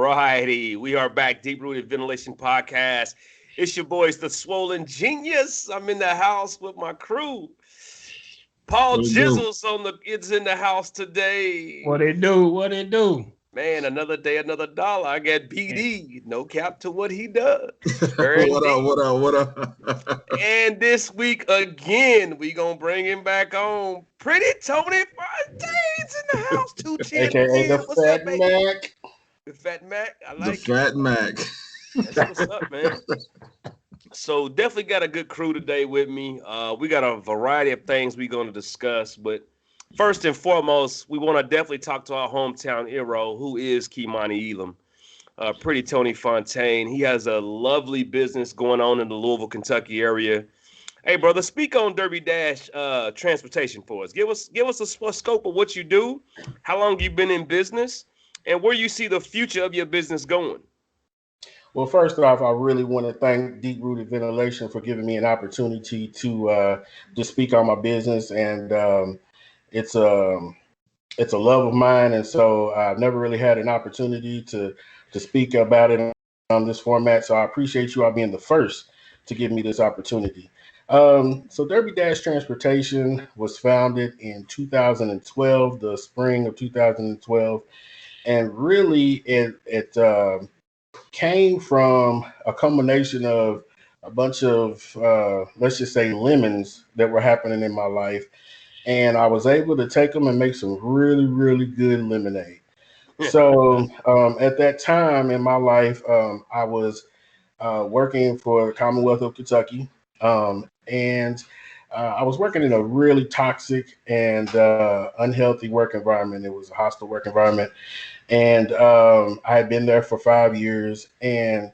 righty. We are back, Deep Rooted Ventilation Podcast. It's your boys, the Swollen Genius. I'm in the house with my crew. Paul Jizzles is in the house today. What it do? What it do? Man, another day, another dollar. I got BD. No cap to what he does. What up? And this week again, we gonna bring him back on. Pretty Tony Fontaine's in the house. 210. AKA the What's Fat up, baby? Mac. The Fat Mac. I The like Fat Mac. That's what's up, man. So definitely got a good crew today with me. We got a variety of things we're going to discuss, but first and foremost, we want to definitely talk to our hometown hero, who is Kimani Ealom. Pretty Tony Fontaine. He has a lovely business going on in the Louisville, Kentucky area. Hey, brother, speak on Derby Dash transportation for us. Give us a scope of what you do, how long you've been in business, and where you see the future of your business going. Well, first off, I really want to thank Deep Rooted Ventilation for giving me an opportunity to speak on my business, and it's a love of mine, and so I've never really had an opportunity to speak about it on this format. So I appreciate you all being the first to give me this opportunity. So Derby Dash Transportation was founded in 2012, the spring of 2012, and really it came from a combination of a bunch of, let's just say, lemons that were happening in my life. And I was able to take them and make some really, really good lemonade. So at that time in my life, I was working for the Commonwealth of Kentucky. And I was working in a really toxic and unhealthy work environment. It was a hostile work environment. And I had been there for 5 years, and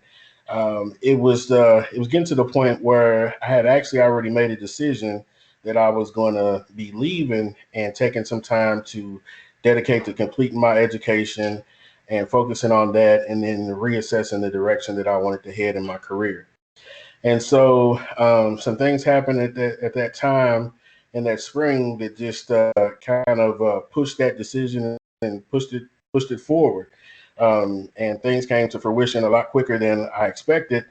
it was getting to the point where I had actually already made a decision that I was going to be leaving and taking some time to dedicate to completing my education and focusing on that, and then reassessing the direction that I wanted to head in my career. And so some things happened at that time in that spring that just kind of pushed that decision and pushed it forward. And things came to fruition a lot quicker than I expected.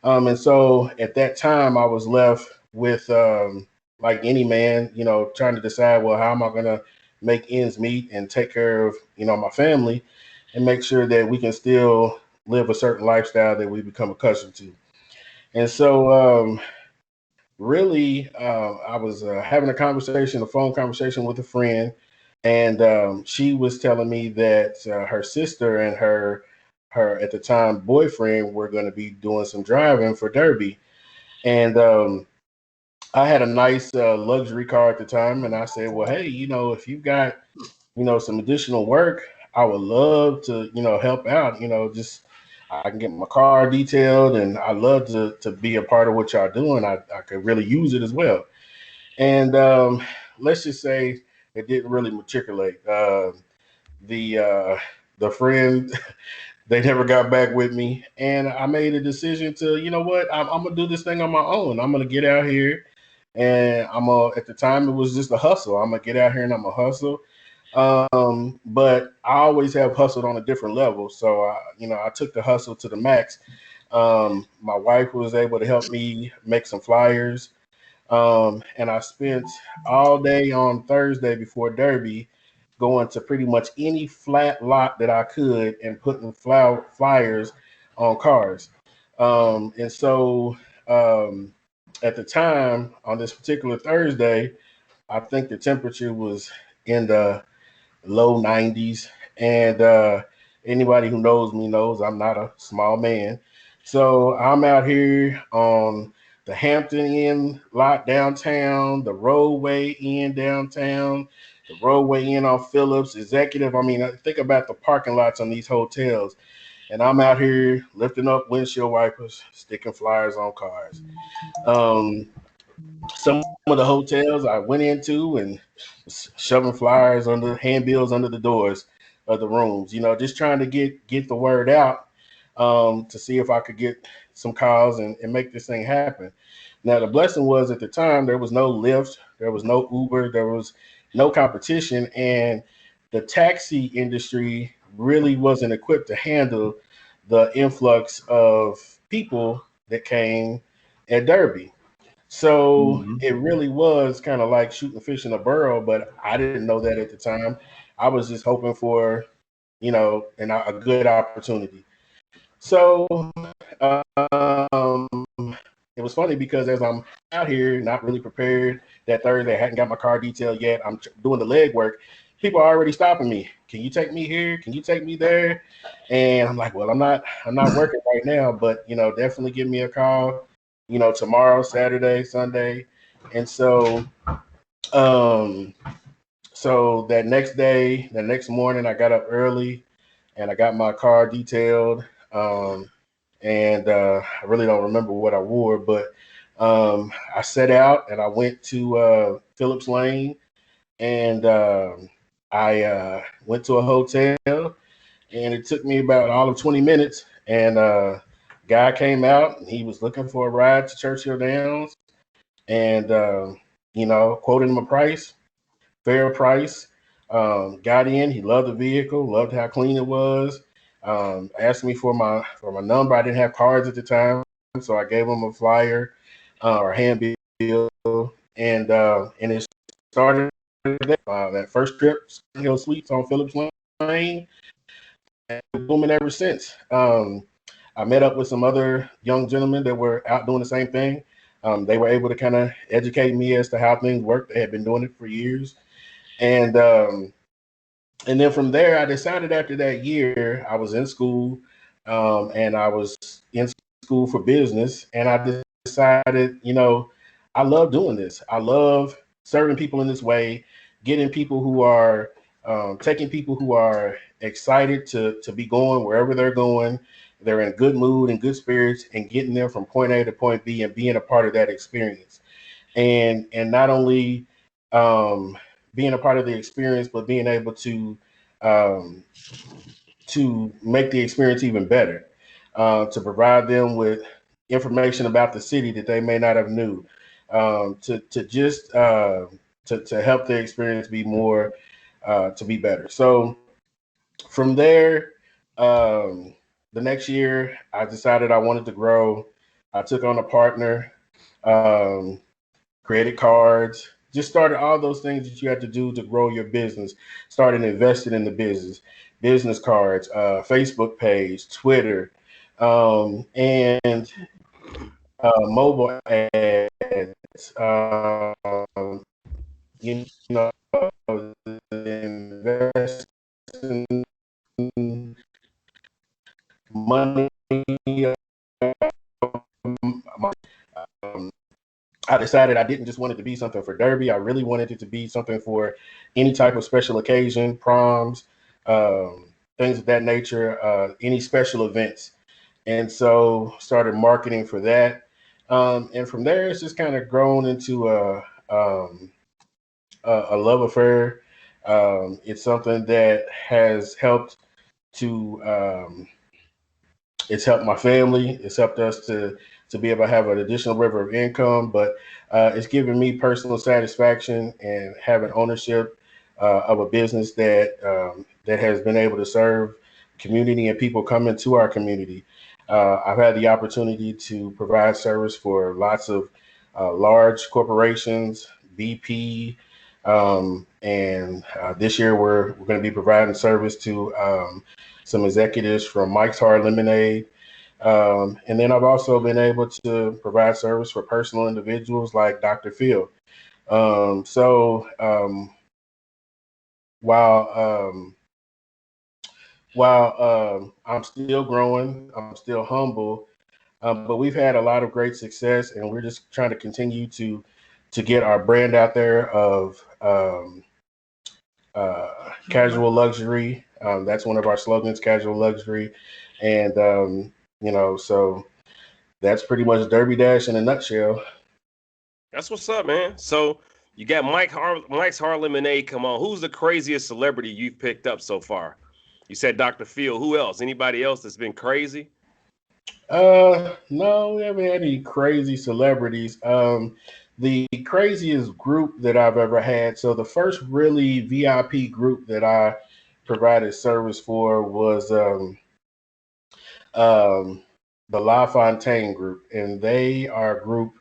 And so at that time, I was left with, like any man, trying to decide, well, how am I going to make ends meet and take care of, my family, and make sure that we can still live a certain lifestyle that we become accustomed to. And so really, I was having a phone conversation with a friend, and she was telling me that her sister and her at the time boyfriend were going to be doing some driving for Derby. And I had a nice luxury car at the time, and I said, well, hey, if you've got, some additional work, I would love to, help out, just I can get my car detailed, and I love to be a part of what y'all doing. I could really use it as well. And let's just say it didn't really matriculate. The friend, they never got back with me, and I made a decision to, I'm gonna do this thing on my own. I'm gonna get out here, and at the time it was just a hustle. I'm gonna get out here and I'm gonna hustle. But I always have hustled on a different level. So, I took the hustle to the max. My wife was able to help me make some flyers. And I spent all day on Thursday before Derby going to pretty much any flat lot that I could and putting flyers on cars. And so at the time on this particular Thursday, I think the temperature was in the low 90s. And anybody who knows me knows I'm not a small man. So I'm out here on the Hampton Inn lot downtown, the Roadway Inn downtown, the Roadway Inn on Phillips, Executive. I mean, think about the parking lots on these hotels. And I'm out here lifting up windshield wipers, sticking flyers on cars. Some of the hotels I went into and shoving flyers handbills under the doors of the rooms, just trying to get the word out, to see if I could get some calls and make this thing happen. Now, the blessing was at the time, there was no Lyft, there was no Uber, there was no competition. And the taxi industry really wasn't equipped to handle the influx of people that came at Derby. So Mm-hmm. it really was kind of like shooting fish in a barrel, but I didn't know that at the time. I was just hoping for, a good opportunity. So um, it was funny because as I'm out here, not really prepared that Thursday, I hadn't got my car detailed yet. I'm doing the leg work. People are already stopping me. Can you take me here? Can you take me there? And I'm like, well, I'm not working right now, but definitely give me a call, tomorrow, Saturday, Sunday. And um, so that next day, the next morning, I got up early and I got my car detailed. And I really don't remember what I wore, but I set out and I went to Phillips Lane, and I went to a hotel, and it took me about all of 20 minutes. And guy came out, and he was looking for a ride to Churchill Downs, and quoted him a price, fair price. Got in. He loved the vehicle, loved how clean it was. Asked me for my number. I didn't have cards at the time, so I gave him a flyer or handbill, and it started that first trip, Hill Suites on Phillips Lane, and booming ever since. I met up with some other young gentlemen that were out doing the same thing. They were able to kind of educate me as to how things work. They had been doing it for years, and then from there, I decided after that year, I was in school, and I was in school for business, and I decided, I love doing this. I love serving people in this way, getting people who are taking people who are excited to be going wherever they're going. They're in good mood and good spirits, and getting them from point A to point B and being a part of that experience. And not only um, being a part of the experience, but being able um, to make the experience even better, to provide them with information about the city that they may not have knew, to just to help the experience be more to be better. So from there, um, the next year, I decided I wanted to grow. I took on a partner. Um, Credit cards, just started all those things that you have to do to grow your business. Started investing in the business cards, Facebook page, Twitter, and mobile ads. You know, investing money. Um, I decided I didn't just want it to be something for Derby. I really wanted it to be something for any type of special occasion, proms, things of that nature, any special events. And so started marketing for that. And from there, it's just kind of grown into a love affair. It's something that has helped to it's helped my family. It's helped us to be able to have an additional river of income, but it's given me personal satisfaction and having ownership of a business that has been able to serve community and people coming to our community. I've had the opportunity to provide service for lots of large corporations, BP, and this year we're going to be providing service to some executives from Mike's Hard Lemonade. And then I've also been able to provide service for personal individuals like Dr. Phil. So while I'm still growing, I'm still humble, but we've had a lot of great success, and we're just trying to continue to get our brand out there of casual luxury. That's one of our slogans, casual luxury. And, so that's pretty much Derby Dash in a nutshell. That's what's up, man. So you got Mike's Hard Lemonade. Come on, who's the craziest celebrity you've picked up so far? You said Dr. Phil. Who else? Anybody else that's been crazy? No, we haven't had any crazy celebrities. The craziest group that I've ever had. So the first really VIP group that I provided service for was um, the La Fontaine group, and they are a group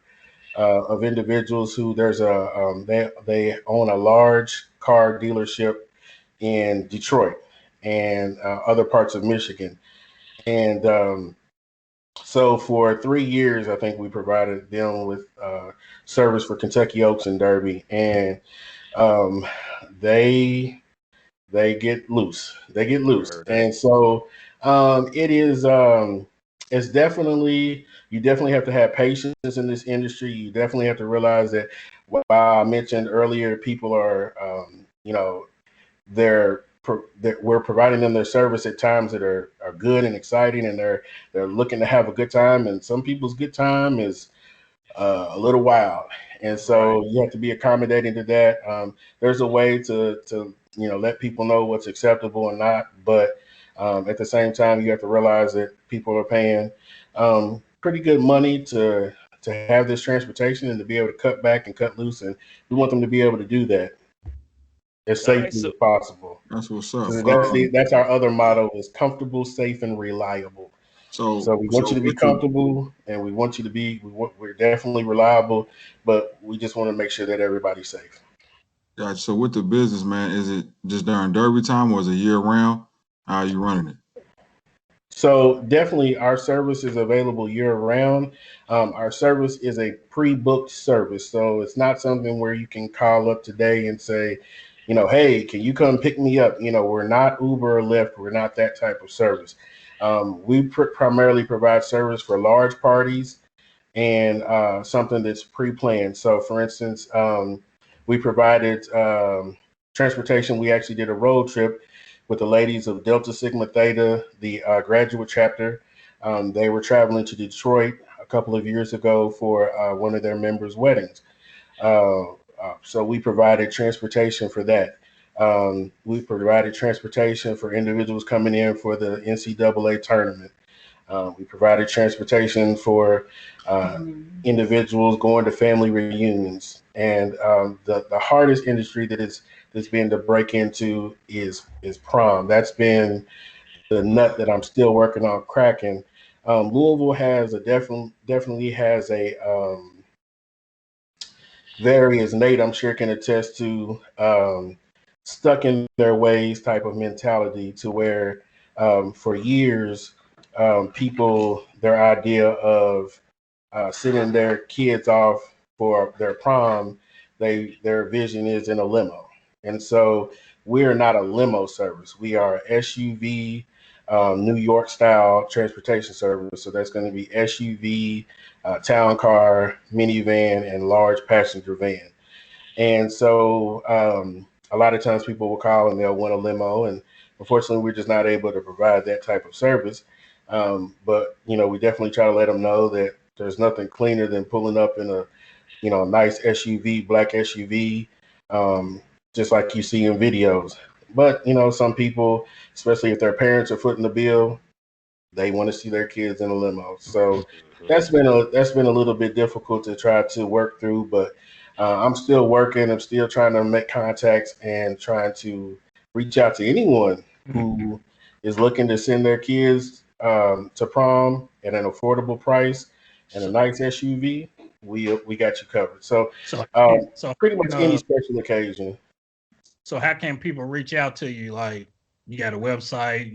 of individuals who they own a large car dealership in Detroit and other parts of Michigan. And so for 3 years, I think we provided them with service for Kentucky Oaks and Derby, and um, they they get loose. They get I loose, heard that. and so it is. It's definitely you definitely have to have patience in this industry. You definitely have to realize that while I mentioned earlier, people are that we're providing them their service at times that are good and exciting, and they're looking to have a good time. And some people's good time is a little wild, and so Right. you have to be accommodating to that. There's a way to let people know what's acceptable and not, but at the same time, you have to realize that people are paying pretty good money to have this transportation and to be able to cut back and cut loose, and we want them to be able to do that as All right. safely So as possible. That's what's up. So that's our other motto is comfortable, safe, and reliable. So we want you to be With the comfortable, and we want you to be. We're definitely reliable, but we just want to make sure that everybody's safe. gotcha. So with the business, man, is it just during Derby time or is it year round? How are you running it? So definitely, our service is available year round. Our service is a pre-booked service, so it's not something where you can call up today and say, hey, can you come pick me up? We're not Uber or Lyft. We're not that type of service. We primarily provide service for large parties and something that's pre-planned. So, for instance, we provided transportation. We actually did a road trip with the ladies of Delta Sigma Theta, the graduate chapter. They were traveling to Detroit a couple of years ago for one of their members' weddings. So we provided transportation for that. We provided transportation for individuals coming in for the NCAA tournament. We provided transportation for individuals going to family reunions, and the hardest industry that's been to break into is prom. That's been the nut that I'm still working on cracking. Louisville has a definitely has a very, as Nate I'm sure can attest to, stuck in their ways type of mentality to where for years people their idea of sending their kids off for their prom, their vision is in a limo, and so we are not a limo service. We are SUV, New York style transportation service. So that's going to be SUV, town car, minivan, and large passenger van. And so a lot of times people will call and they'll want a limo, and unfortunately, we're just not able to provide that type of service. But we definitely try to let them know that there's nothing cleaner than pulling up in a nice SUV, black SUV, um, just like you see in videos. But some people, especially if their parents are footing the bill, they want to see their kids in a limo. So Mhm. that's been a little bit difficult to try to work through, but I'm still working. I'm still trying to make contacts and trying to reach out to anyone who is looking to send their kids to prom at an affordable price and a So, nice SUV. We got you covered. So so, so, pretty much any uh, special occasion. so how can people reach out to you? Like, you got a website,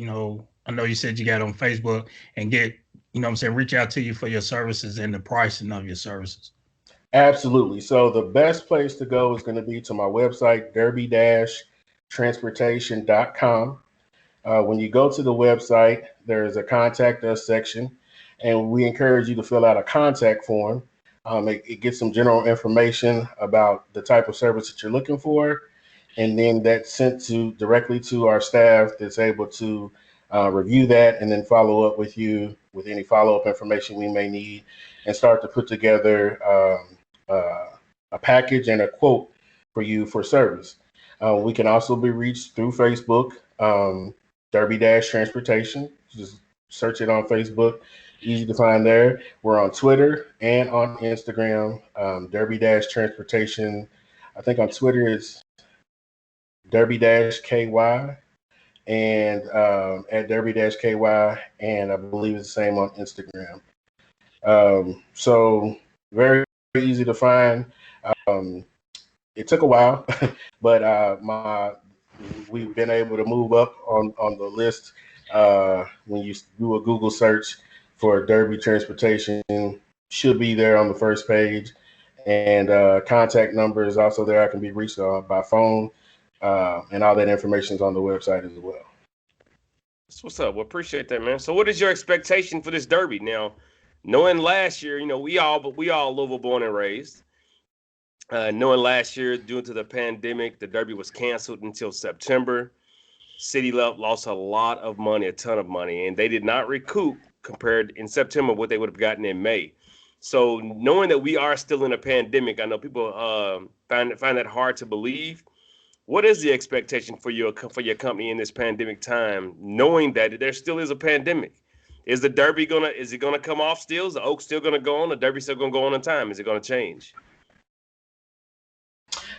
I know you said you got on Facebook and get, what I'm saying, reach out to you for your services and the pricing of your services. Absolutely. So the best place to go is going to be to my website, derby-transportation.com. When you go to the website, there is a contact us section, and we encourage you to fill out a contact form. It gets some general information about the type of service that you're looking for, and then that's sent to directly to our staff that's able to review that and then follow up with you with any follow-up information we may need and start to put together a package and a quote for you for service. We can also be reached through Facebook, Derby Dash Transportation. Just search it on Facebook. Easy to find there. We're on Twitter and on Instagram, Derby Dash Transportation. I think on Twitter it's Derby Dash KY, and at Derby-KY, and I believe it's the same on Instagram. So very, very easy to find. It took a while, but we've been able to move up on the list. When you do a Google search for Derby Transportation, should be there on the first page, and contact number is also there. I can be reached by phone, and all that information is on the website as well. That's what's up. Well, appreciate that, man. So, what is your expectation for this Derby now? Knowing last year, we all Louisville born and raised. Knowing last year, due to the pandemic, the Derby was canceled until September. City lost a lot of money, a ton of money, and they did not recoup compared in September what they would have gotten in May. So knowing that we are still in a pandemic, I know people find that hard to believe. What is the expectation for your company in this pandemic time, knowing that there still is a pandemic? Is the Derby gonna come off still? Is the Oaks still gonna go on? The Derby still gonna go on in time? Is it gonna change?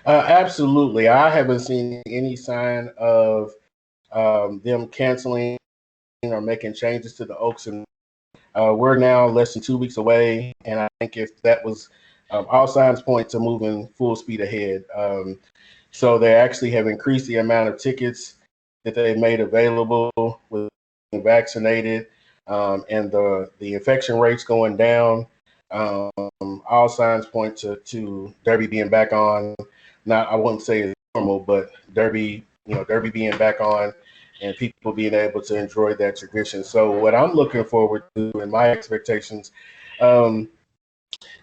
Absolutely. I haven't seen any sign of them canceling or making changes to the Oaks, and we're now less than 2 weeks away. And I think if that was all signs point to moving full speed ahead. So they actually have increased the amount of tickets that they made available with being vaccinated, and the infection rates going down. All signs point to Derby being back on. Not, I wouldn't say it's normal, but Derby being back on and people being able to enjoy that tradition. So what I'm looking forward to and my expectations, Derby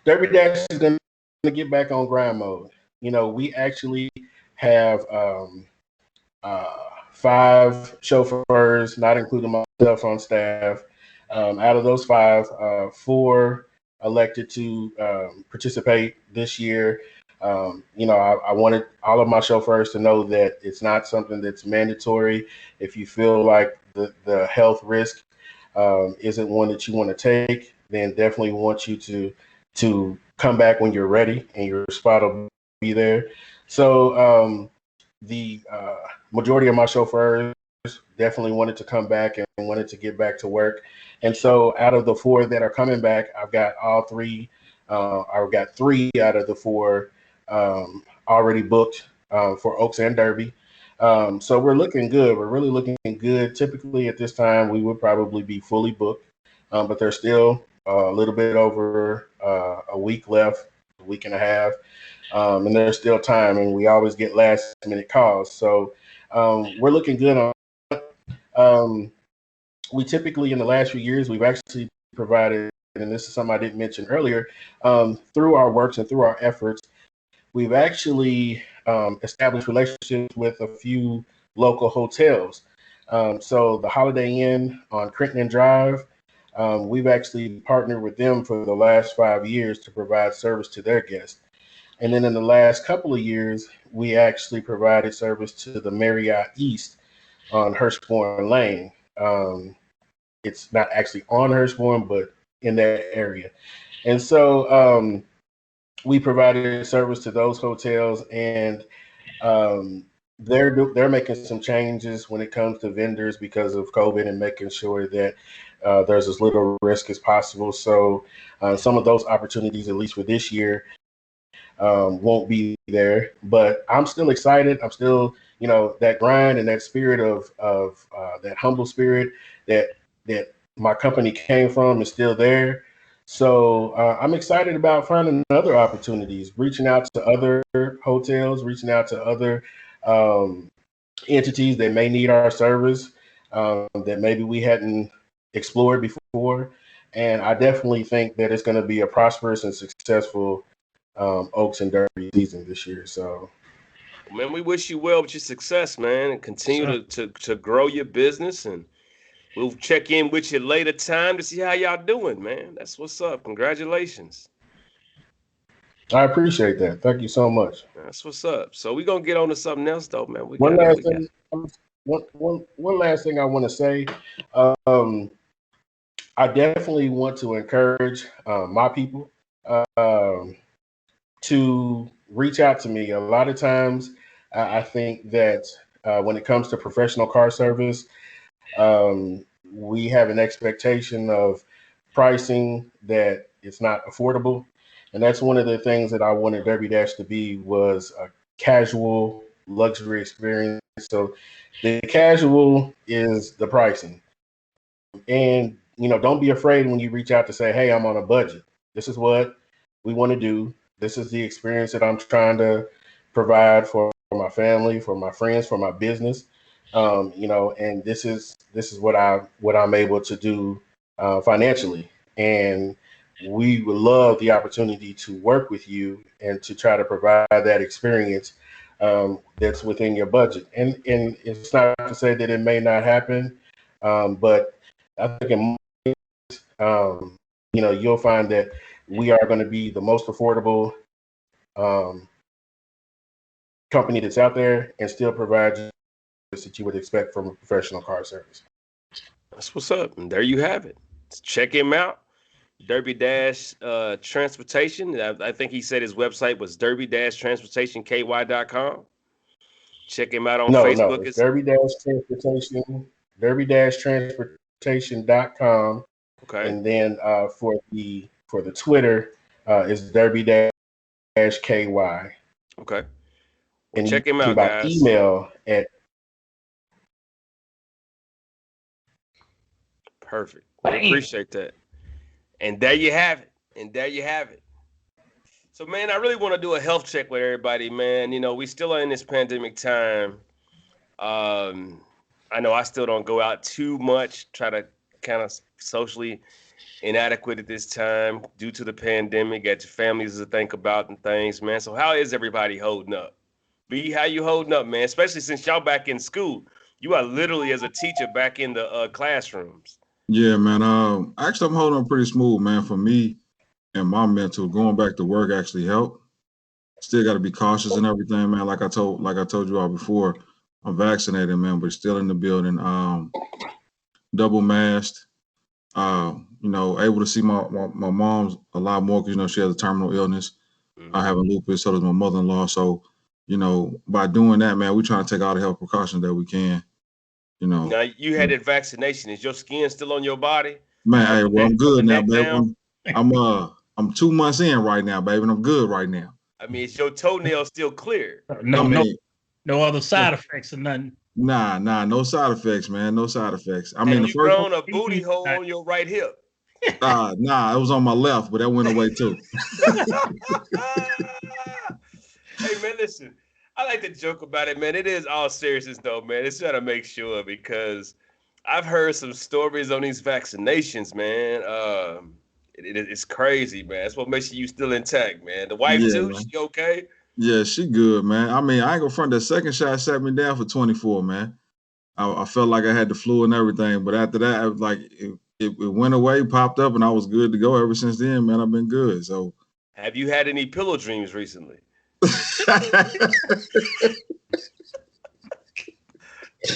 Dash is going to get back on grind mode. We actually have 5 chauffeurs, not including myself, on staff. Out of those 5, 4 elected to participate this year. I wanted all of my chauffeurs to know that it's not something that's mandatory. If you feel like the health risk isn't one that you want to take, then definitely want you to come back when you're ready and your spot will be there. So the majority of my chauffeurs definitely wanted to come back and wanted to get back to work. And so out of the 4 that are coming back, I've got all 3. I've got 3 out of the 4 already booked for Oaks and Derby. So we're looking good. We're really looking good. Typically at this time, we would probably be fully booked, but there's still a little bit over a week left, a week and a half. And there's still time, and we always get last minute calls. So we're looking good on. We typically, in the last few years, we've actually provided, and this is something I didn't mention earlier, through our works and through our efforts, we've actually established relationships with a few local hotels. So the Holiday Inn on Crittenden Drive, we've actually partnered with them for the last 5 years to provide service to their guests. And then in the last couple of years, we actually provided service to the Marriott East on Hurstbourne Lane. It's not actually on Hurstbourne, but in that area. And so we provided service to those hotels, and they're making some changes when it comes to vendors because of COVID and making sure that there's as little risk as possible. So some of those opportunities, at least for this year, won't be there. But I'm still excited. I'm still, that grind and that spirit of that humble spirit that my company came from is still there. So I'm excited about finding other opportunities, reaching out to other hotels, reaching out to other entities that may need our service, that maybe we hadn't explored before. And I definitely think that it's going to be a prosperous and successful Oaks and Derby season this year. So, man, we wish you well with your success, man, and continue to grow your business, and we'll check in with you later time to see how y'all doing, man. That's what's up. Congratulations. I appreciate that. Thank you so much. That's what's up. So we're gonna get on to something else though, man. One last thing I want to say. I definitely want to encourage my people to reach out to me. A lot of times I think that when it comes to professional car service, we have an expectation of pricing that it's not affordable. And that's one of the things that I wanted Derby Dash to be, was a casual luxury experience. So the casual is the pricing. And, don't be afraid when you reach out to say, hey, I'm on a budget. This is what we want to do. This is the experience that I'm trying to provide for my family, for my friends, for my business. And this is what I'm able to do financially. And we would love the opportunity to work with you and to try to provide that experience that's within your budget. And it's not to say that it may not happen, but I think you'll find that we are going to be the most affordable company that's out there, and still provide you that you would expect from a professional car service. That's what's up. And there you have it. Check him out. Derby Dash Transportation. I think he said his website was derby-transportationky.com. Check him out on Facebook. No, it's Derby-Transportation, derby-transportation.com. Okay. And then for the Twitter, is Derby-KY. Okay. And check him out, guys. Email at. Perfect. Appreciate that. And there you have it. So, man, I really want to do a health check with everybody, man. We still are in this pandemic time. I know I still don't go out too much, try to kind of socially inadequate at this time due to the pandemic, got your families to think about and things, man. So how is everybody holding up? B, how you holding up, man? Especially since y'all back in school. You are literally, as a teacher, back in the classrooms. Yeah, man. Actually, I'm holding up pretty smooth, man. For me and my mental, going back to work actually helped. Still got to be cautious and everything, man. Like I told you all before, I'm vaccinated, man, but still in the building. Double masked. Able to see my mom's a lot more because she has a terminal illness. Mm-hmm. I have a lupus, so does my mother-in-law. So, by doing that, man, we're trying to take all the health precautions that we can. Now you had that vaccination. Is your skin still on your body? Man, hey, well, I'm good now, baby. I'm 2 months in right now, baby, and I'm good right now. I mean, is your toenail still clear? No other side effects or nothing. Nah, no side effects, man. No side effects. I mean, and you grown a booty hole on your right hip. Nah, it was on my left, but that went away too. Hey, man, listen. I like to joke about it, man. It is all seriousness, though, man. It's trying to make sure, because I've heard some stories on these vaccinations, man. It's crazy, man. That's what makes you still intact, man. The wife, too, man. She okay? Yeah, she good, man. I mean, I ain't gonna front. That second shot sat me down for 24, man. I felt like I had the flu and everything, but after that, I was like, it went away, popped up, and I was good to go ever since then, man. I've been good. So, have you had any pillow dreams recently?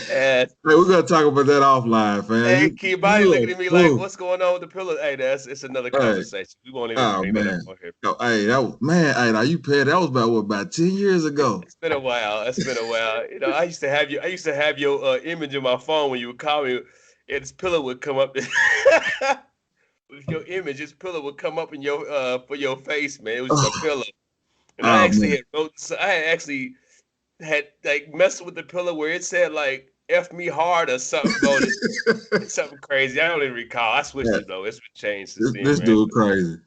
Hey, we're gonna talk about that offline, man. Hey, Kimani looking at me like, "What's going on with the pillow?" Hey, it's another conversation. We won't even bring that up on here. Hey, that was, man. Hey, now you paid. That was about 10 years ago. It's been a while. I used to have your image in my phone when you would call me, and this pillow would come up. With your image, this pillow would come up in your for your face, man. It was just a pillow. And I actually had like messed with the pillow where it said like "F me hard" or something about it. Something crazy. I don't even recall. I switched it though. It's been changed since then. This dude crazy.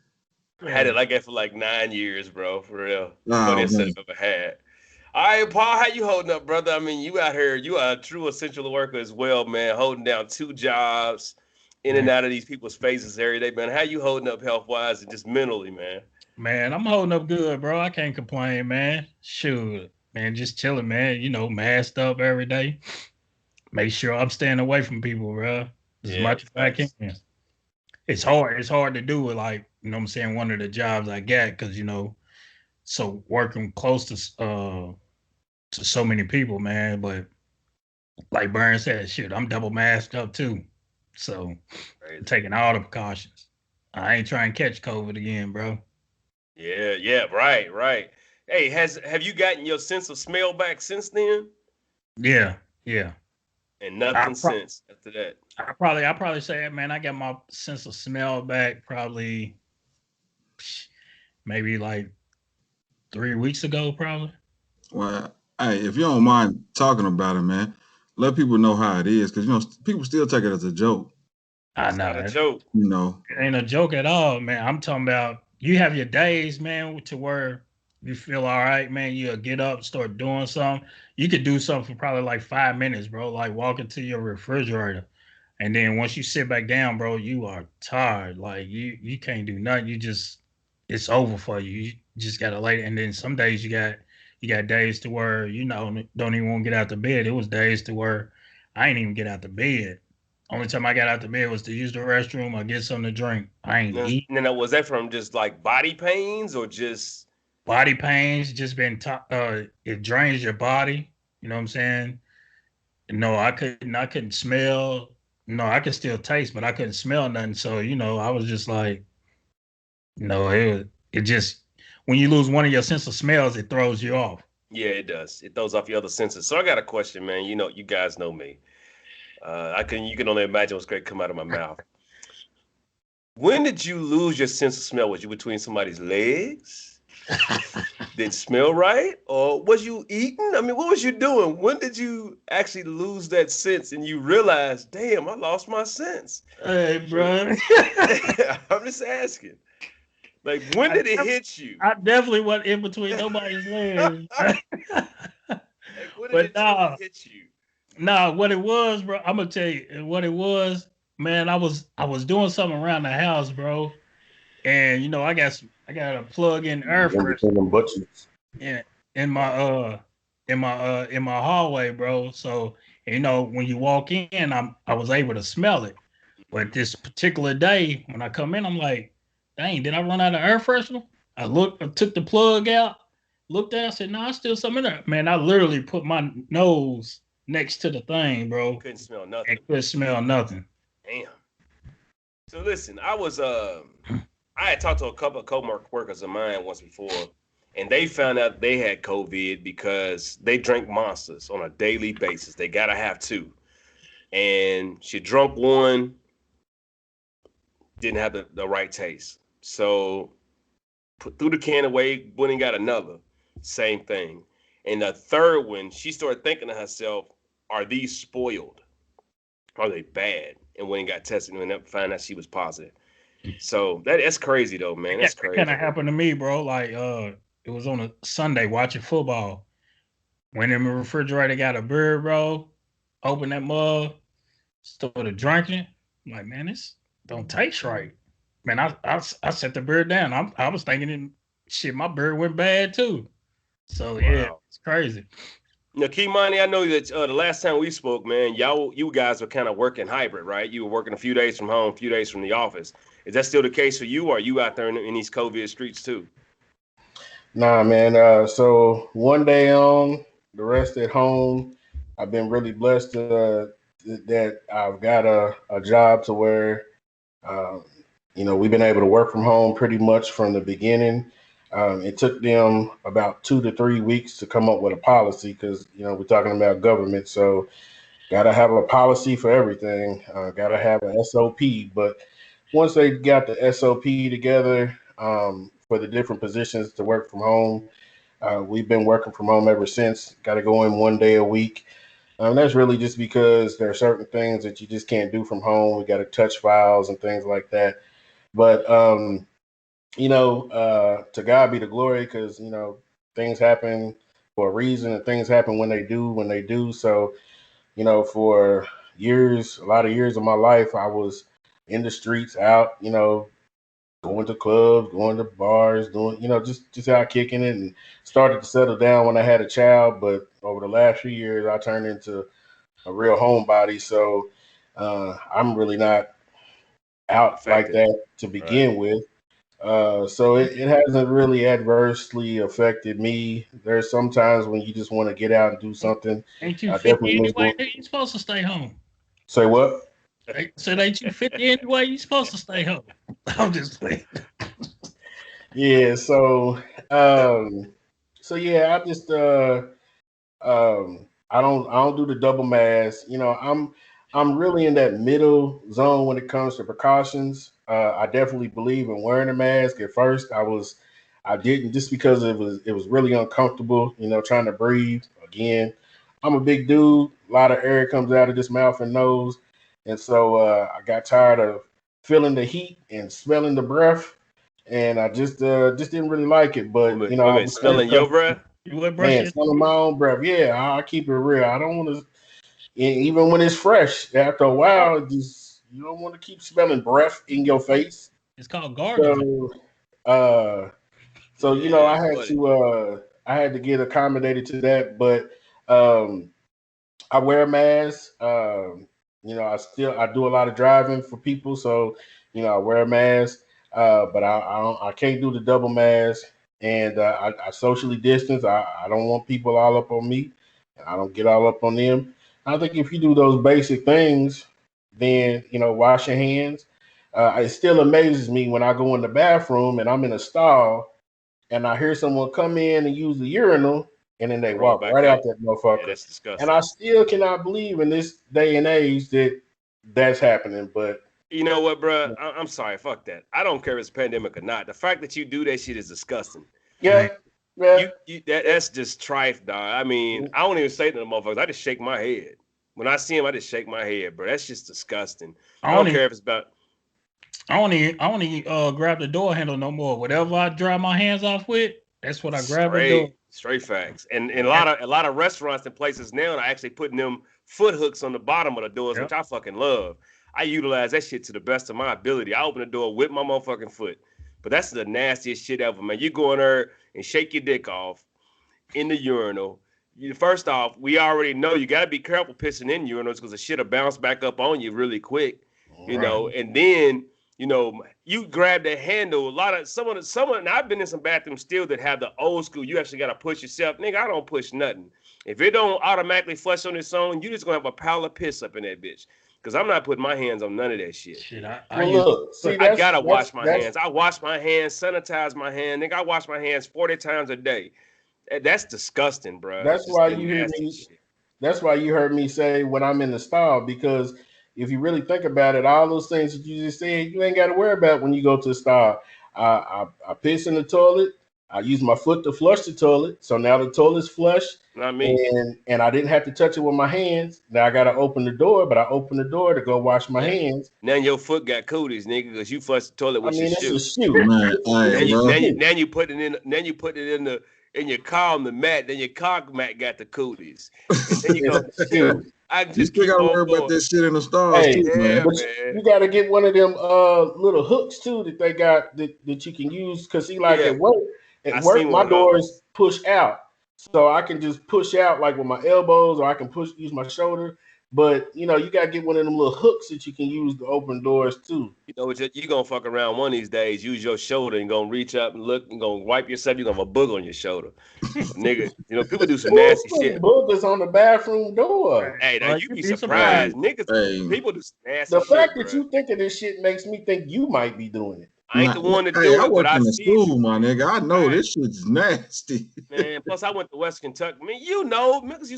I had it like that for like 9 years, bro. For real. Funniest setup I've ever had. All right, Paul, how you holding up, brother? I mean, you out here, you are a true essential worker as well, man. Holding down 2 jobs, in and out of these people's faces every day, man. How you holding up health-wise and just mentally, man? Man, I'm holding up good, bro. I can't complain, man. Shoot, man, just chilling, man. Masked up every day. Make sure I'm staying away from people, bro. As much as I can. It's hard. It's hard to do it, like, one of the jobs I got, because, so working close to so many people, man. But like Burn said, shit, I'm double masked up too. So taking all the precautions. I ain't trying to catch COVID again, bro. Yeah, right. Hey, have you gotten your sense of smell back since then? Yeah, yeah. And nothing since after that. I probably say, man, I got my sense of smell back probably maybe like 3 weeks ago, probably. Well, hey, if you don't mind talking about it, man, let people know how it is, because people still take it as a joke. I It's know not a joke. it ain't a joke at all, man. I'm talking about you have your days, man, to where you feel all right, man. You'll get up, start doing something. You could do something for probably like 5 minutes, bro. Like walking to your refrigerator. And then once you sit back down, bro, you are tired. Like you can't do nothing. It's over for you. You just gotta lay. And then some days you got days to where don't even want to get out the bed. It was days to where I ain't even get out the bed. Only time I got out the bed was to use the restroom or get something to drink. I ain't eat. Now, was that from just like body pains or just Body pains just it drains your body. You know what I'm saying? No, I couldn't smell. No, I could still taste, but I couldn't smell nothing. So, I was just like, it just when you lose one of your sense of smells, it throws you off. Yeah, it does. It throws off your other senses. So I got a question, man. You guys know me. You can only imagine what's going to come out of my mouth. When did you lose your sense of smell? Was you between somebody's legs? Did it smell right? Or was you eating? I mean, what was you doing? When did you actually lose that sense and you realize, damn, I lost my sense? Hey, bro. I'm just asking. Like, when did it hit you? I definitely wasn't in between nobody's legs. Like, when did it truly hit you? Nah, what it was, bro, I'm gonna tell you what it was. Man, I was doing something around the house, bro, and I got a plug-in air freshener in my hallway, bro. So when you walk in, I was able to smell it. But this particular day, when I come in, I'm like, dang, did I run out of air freshener? I took the plug out, looked at it, I said, no, I still some in there. Man, I literally put my nose next to the thing, bro. Couldn't smell nothing. And couldn't smell nothing. Damn. So listen, I had talked to a couple of co-workers of mine once before, and they found out they had COVID because they drank Monsters on a daily basis. They gotta have two. And she drunk one, didn't have the right taste. So threw the can away, went and got another. Same thing. And the third one, she started thinking to herself, are these spoiled? Are they bad? And when he got tested and found out she was positive. So that's crazy though, man. That's crazy. That kind of happened to me, bro. Like it was on a Sunday watching football. Went in the refrigerator, got a beer, bro. Opened that mug, started drinking. I'm like, man, this don't taste right. Man, I set the beer down. I was thinking, shit, my beer went bad too. So yeah, it's crazy. Now, Kimani, I know that the last time we spoke, man, you guys were kind of working hybrid, right? You were working a few days from home, a few days from the office. Is that still the case for you, or are you out there in these COVID streets too? Nah, man. So one day on, the rest at home. I've been really blessed that I've got a job to where, we've been able to work from home pretty much from the beginning. It took them about 2 to 3 weeks to come up with a policy because, we're talking about government. So got to have a policy for everything. Got to have an SOP. But once they got the SOP together for the different positions to work from home, we've been working from home ever since. Got to go in one day a week. That's really just because there are certain things that you just can't do from home. We got to touch files and things like that. But, to God be the glory because, things happen for a reason and things happen when they do. So, for years, a lot of years of my life, I was in the streets out, going to clubs, going to bars, doing, just out kicking it, and started to settle down when I had a child. But over the last few years, I turned into a real homebody. So I'm really not out like that to begin with. So it hasn't really adversely affected me. There's sometimes when you just want to get out and do something. Ain't you 50 anyway? You're supposed to stay home. Say what? I said, ain't you 50 anyway? You're supposed to stay home. I'm just playing. Yeah, so yeah, I just I don't do the double mask. You know, I'm really in that middle zone when it comes to precautions. I definitely believe in wearing a mask. At first, I didn't, just because it was really uncomfortable. You know, trying to breathe. Again, I'm a big dude. A lot of air comes out of this mouth and nose, and so I got tired of feeling the heat and smelling the breath, and I just didn't really like it. But you know, I was smelling your breath. You would brush man, your smelling my own breath. Yeah, I keep it real. I don't want to, even when it's fresh. After a while, you don't want to keep smelling breath in your face. It's called gargling. So, you know, Yeah, buddy. I had to get accommodated to that, but um, I wear a mask. You know, I do a lot of driving for people, so you know I wear a mask. But I can't do the double mask, and I socially distance. I don't want people all up on me, and I don't get all up on them. I think if you do those basic things, then you know, wash your hands. It still amazes me when I go in the bathroom and I'm in a stall and I hear someone come in and use the urinal, and then they Roll walk back right out. out that Yeah, motherfucker. that's And disgusting. I still cannot believe in this day and age that that's happening. But You know what, bro? I'm sorry. Fuck that. I don't care if it's pandemic or not. The fact that you do that shit is disgusting. yeah, yeah, That's just trife, dog. I mean, I don't even say to the motherfuckers. I just shake my head. When I see him, I just shake my head, bro. That's just disgusting. I don't care if it's about I only grab the door handle no more. Whatever I dry my hands off with, that's what I grab the door. straight facts. And a lot of restaurants and places now are actually putting them foot hooks on the bottom of the doors, Yep. which I fucking love. I utilize that shit to the best of my ability. I open the door with my motherfucking foot. But that's the nastiest shit ever, man. You go in there and shake your dick off in the urinal. First off, we already know you got to be careful pissing in urinals because the shit will bounce back up on you really quick, and then you grab the handle. A lot of someone. And I've been in some bathrooms still that have the old school. You actually got to push yourself, nigga. I don't push nothing. If it don't automatically flush on its own, you just gonna have a pile of piss up in that bitch. Because I'm not putting my hands on none of that shit. Shit, well, look, see, I gotta wash my hands. I wash my hands, sanitize my hand. Nigga, I wash my hands 40 times a day. That's disgusting, bro. that's why you hear me. That's why you heard me say when I'm in the stall, because if you really think about it, all those things that you just said, you ain't got to worry about when you go to the stall. I piss in the toilet. I use my foot to flush the toilet, so now the toilet's flushed. Not me. And I didn't have to touch it with my hands. Now I got to open the door, but I open the door to go wash my hands. Now your foot got cooties, nigga, because you flushed the toilet with your shoe. It's a shoe. Man, Now you put it in. Then you put it in your car on the mat. Then your car mat got the cooties. And then you go. I you just still keep gotta on worry going. about this shit in the stars too, man. But you got to get one of them little hooks too that they got that you can use, because at work my doors push out, so I can just push out like with my elbows, or I can use my shoulder. But you got to get one of them little hooks that you can use to open doors too. You know what? You're gonna fuck around one of these days. Use your shoulder and gonna reach up and look and gonna wipe yourself. You're gonna have a booger on your shoulder, nigga. People do some nasty shit. Boogers on the bathroom door. Hey, now you be surprised, niggas. Hey. People do some nasty shit. The fact that you think of this shit makes me think you might be doing it. I ain't the one to do it, but I in the see school, my nigga. I know this shit's nasty. Man, plus I went to West Kentucky. I mean, niggas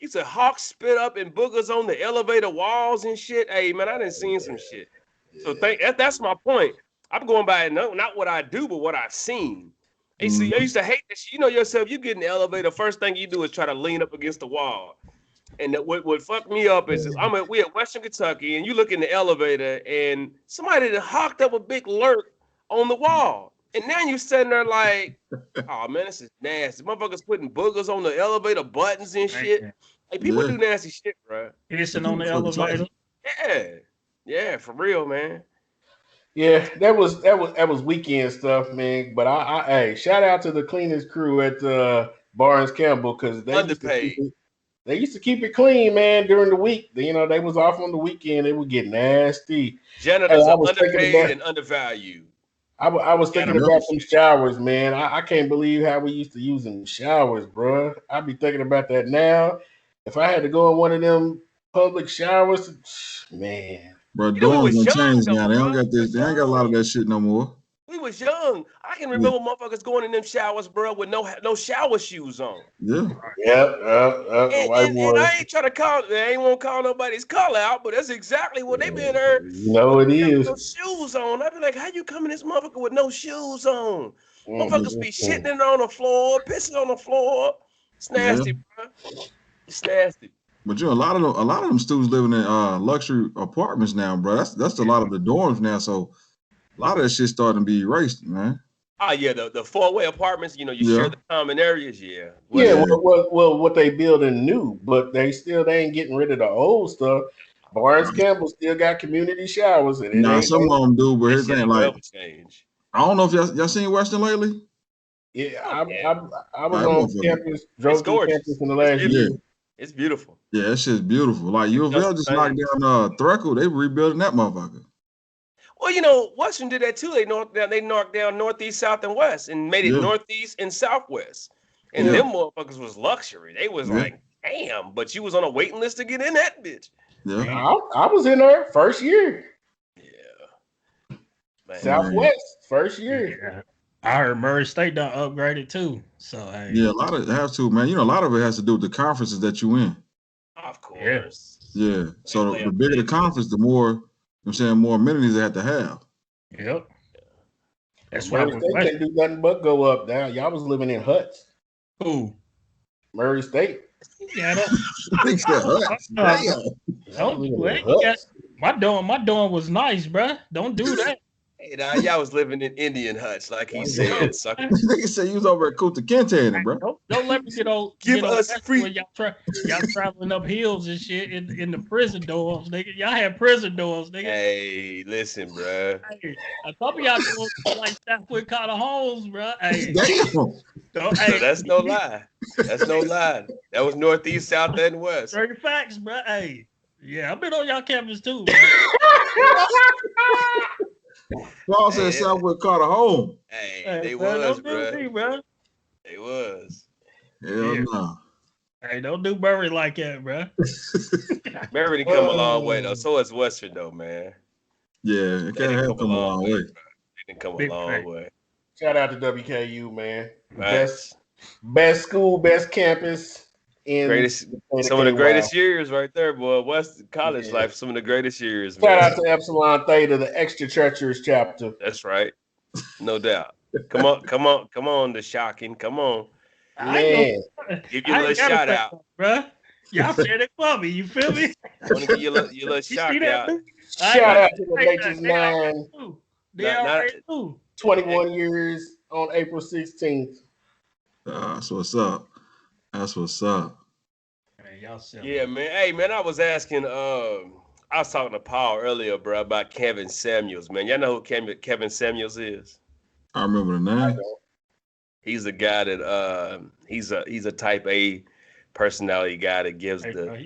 used to hawk spit up and boogers on the elevator walls and shit. Hey, man, I done seen some shit. So that's my point. I'm going by not what I do, but what I've seen. I used to hate that shit. You know yourself, you get in the elevator, first thing you do is try to lean up against the wall. And what fucked me up is we at Western Kentucky, and you look in the elevator, and somebody that hawked up a big lurk on the wall. And now you sitting there like, oh man, this is nasty. Motherfuckers putting boogers on the elevator buttons and shit. Like people do nasty shit, bro. Hissing on the elevator. Yeah, for real, man. Yeah, that was weekend stuff, man. But I shout out to the cleanest crew at Barnes Campbell, because they used to keep it clean, man, during the week. They was off on the weekend. They would get nasty. Janitors are underpaid and undervalued. I was thinking about some showers, man. I can't believe how we used to use them showers, bro. I be thinking about that now. If I had to go in one of them public showers, man. Bro, dorms done changed now. They don't got this. They ain't got a lot of that shit no more. We was young. I I can remember motherfuckers going in them showers, bro, with no shower shoes on. Yeah. Yep. And I ain't trying to I ain't want to call nobody's color out, but that's exactly what they been there. No, it is. No shoes on. I be like, how you coming this motherfucker with no shoes on? Motherfuckers be shitting it on the floor, pissing on the floor. It's nasty, bro. It's nasty. But a lot of them students living in luxury apartments now, bro. That's a lot of the dorms now. So a lot of that shit starting to be erased, man. Oh yeah, the 4-way apartments. You share the common areas. Yeah. Well, what they building new, but they ain't getting rid of the old stuff. Barnes Campbell still got community showers. And some of them do, but here's the thing, like, change. I don't know if y'all seen Western lately. Yeah, I was on campus, drove through campus in the last year. It's beautiful. Yeah, that shit's beautiful. Like U of L just knocked down Threckle. They rebuilding that motherfucker. Well, Western did that too. They knocked down Northeast, South, and West, and made it Northeast and Southwest. And them motherfuckers was luxury. They was like, damn, but you was on a waiting list to get in that bitch. Yeah, I was in there first year. Yeah, man. Southwest first year. Yeah. I heard Murray State done upgraded too. So a lot of it has to, man. A lot of it has to do with the conferences that you in. Of course. Yeah. So the bigger the conference, the more more amenities they have to have. Yep. That's why Murray State can't do nothing but go up now. Y'all was living in huts. Who? Murray State. Yeah, my dorm was nice, bro. Don't do that. Hey, now y'all was living in Indian huts, like he said. Sucker. Nigga said you was over at Kuta Kinte, bro. Don't let me get on. Give us free. Y'all traveling up hills and shit in the prison dorms, nigga. Y'all had prison dorms, nigga. Hey, listen, bro. Hey, a couple y'all doing like Southwood Carter Homes, bro. Hey, no, that's no lie. That's no lie. That was Northeast, South, and West. Straight facts, bro. Hey, yeah, I've been on y'all campus too, bro. Paul said Southwood Carter home. Hey, they was, bro. They was. Hell no. Hey, don't do Murray like that, bro. Murray didn't come a long way, though. So is Western, though, man. Yeah, it can't have come a long way. They didn't come a long way. Shout out to WKU, man. Right. Best school, best campus. Some of the greatest years right there, boy. West college life, some of the greatest years. Shout out to Epsilon Theta, the extra treacherous chapter. That's right. No doubt. Come on, the shocking. Come on. Man. Give you a little shout out. Bro. Y'all said it for me. You feel me? I want to give you a little shout out. Shout out to the Nature's 9. They 21 years on April 16th. That's what's up. That's what's up. Yeah, man. Hey, man, I was asking, I was talking to Paul earlier, bro, about Kevin Samuels, man. Y'all know who Kevin Samuels is? I remember the name. He's a guy that he's a type A personality guy that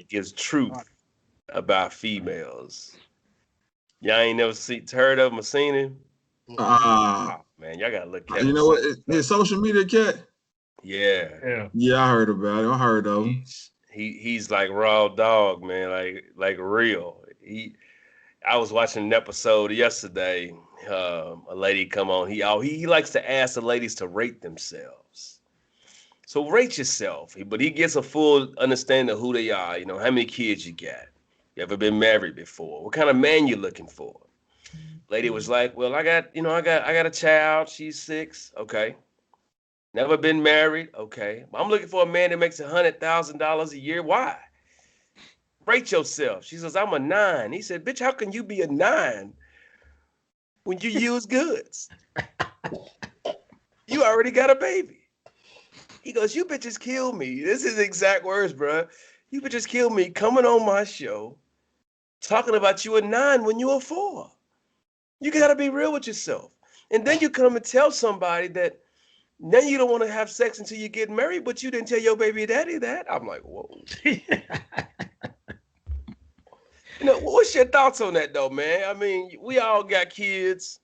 gives truth about females. Y'all ain't never heard of him or seen him? Man, y'all gotta look at You know what? His social media cat? Yeah, I heard about it. I heard of him. He's like raw dog, man, like real. I was watching an episode yesterday. A lady come on. He likes to ask the ladies to rate themselves. So rate yourself. But he gets a full understanding of who they are. You know, how many kids you got? You ever been married before? What kind of man you looking for? Lady was like, well, I got a child. She's 6. Okay. Never been married. Okay. I'm looking for a man that makes $100,000 a year. Why? Rate yourself. She says, I'm a 9. He said, bitch, how can you be a 9 when you use goods? You already got a baby. He goes, you bitches kill me. This is exact words, bro. You bitches kill me coming on my show, talking about you a 9 when you a 4. You got to be real with yourself. And then you come and tell somebody that now you don't want to have sex until you get married, but you didn't tell your baby daddy that. I'm like, whoa. What's your thoughts on that, though, man? I mean, we all got kids,